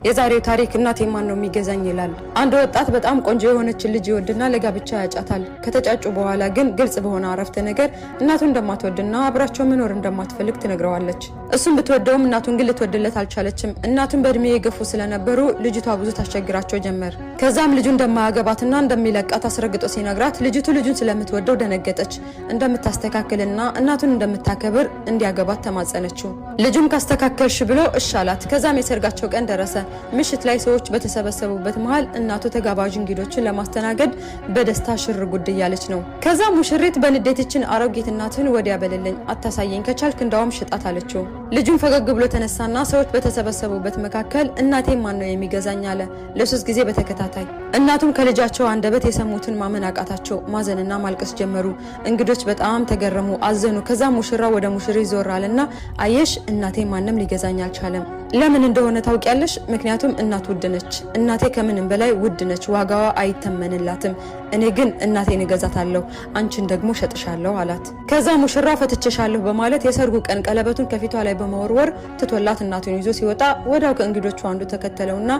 የዛሬው ታሪክ እናቴ ማን ነው የሚገዛኝ ይላል። አንድ ወጣት በጣም ቆንጆ የሆነች ልጅ ይወድና ለጋብቻ ያጫታል። ከተጫጩ በኋላ ግን ግልጽ በሆነ አረፍተ ነገር እናቱን እንደማትወድና አብራቸው መኖር እንደማትፈልግ ትነግረዋለች። እሱም ብትወደውም እናቱን ግን ልትወድለት አልቻለችም። እናቱን በእድሜ የገፉ ስለነበሩ ልጅቷ ብዙ ታስቸግራቸው ጀመር። ከዛም ልጁ እንደማያገባትና እንደሚለቃት አስረግጦ ሲነግራት ልጅቱ ልጁን ስለምትወደው ደነገጠች። እንደምታስተካክልና እናቱን እንደምታከብር እንዲያገባት ተማጸነችው። ልጁም ካስተካከልሽ ብሎ እሺ አላት። ከዛም የሰርጋቸው ቀን ደረሰ። ምሽት ላይ ሰዎች በተሰበሰቡበት መሃል እናቱ ተጋባዥ እንግዶችን ለማስተናገድ በደስታ ሽር ጉድ እያለች ነው። ከዛ ሙሽሪት በንዴትችን አሮጊት እናትን ወዲያ በልልኝ አታሳየኝ ከቻልክ እንዳውም ሽጣት አለችው። ልጁም ፈገግ ብሎ ተነሳና ሰዎች በተሰበሰቡበት መካከል እናቴ ማን ነው የሚገዛኝ አለ ለ3 ጊዜ በተከታታይ። እናቱም ከልጃቸው አንደበት የሰሙትን ማመን አቃታቸው። ማዘንና ማልቀስ ጀመሩ። እንግዶች በጣም ተገረሙ፣ አዘኑ። ከዛ ሙሽራው ወደ ሙሽሪት ዞር አለና አየሽ እናቴ ማንንም ሊገዛኝ አልቻለም። ለምን እንደሆነ ታውቂያለሽ? ምክንያቱም እናት ውድ ነች። እናቴ ከምንም በላይ ውድ ነች፣ ዋጋዋ አይተመንላትም። እኔ ግን እናቴን እገዛታለሁ፣ አንቺን ደግሞ ሸጥሻለሁ አላት። ከዛ ሙሽራው ፈትቼሻለሁ በማለት የሰርጉ ቀን ቀለበቱን ከፊቷ ላይ በመወርወር ትቶላት እናቱን ይዞ ሲወጣ ወዲያው ከእንግዶቹ አንዱ ተከተለውና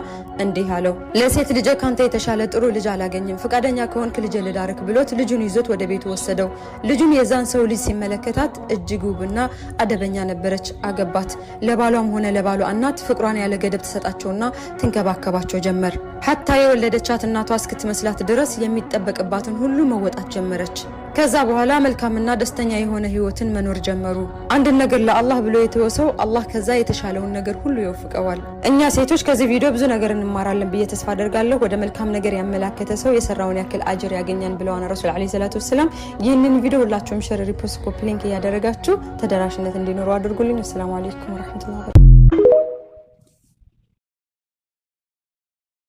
እንዲህ አለው፣ ለሴት ልጅ ካንተ የተሻለ ጥሩ ልጅ አላገኝም፣ ፍቃደኛ ከሆንክ ልጅ ልዳርክ ብሎት ልጁን ይዞት ወደ ቤቱ ወሰደው። ልጁም የዛን ሰው ልጅ ሲመለከታት እጅግ ውብና አደበኛ ነበረች። አገባት። ለባሏም ሆነ ለባሏ እናት ፍቅሯን ያለ ገደብ ተሰጣቸውና ትንከባከባቸው ጀመር። ሐታ የወለደቻት እናቷ እስክትመስላት ድረስ የሚጠበቅባትን ሁሉ መወጣት ጀመረች። ከዛ በኋላ መልካምና ደስተኛ የሆነ ህይወትን መኖር ጀመሩ። አንድ ነገር ለአላህ ብሎ የተወሰው አላህ ከዛ የተሻለውን ነገር ሁሉ ይወፍቀዋል። እኛ ሴቶች ከዚህ ቪዲዮ ብዙ ነገር እንማራለን ብዬ ተስፋ አደርጋለሁ። ወደ መልካም ነገር ያመላከተ ሰው የሰራውን ያክል አጅር ያገኛል ብለዋል ረሱል አለይሂ ሰላቱ ወሰለም። ይህንን ቪዲዮ ሁላችሁም ሼር፣ ሪፖስት፣ ኮፒ ሊንክ እያደረጋችሁ ተደራሽነት እንዲኖረው አድርጉልኝ። ሰላም አለይኩም ወራህመቱላሂ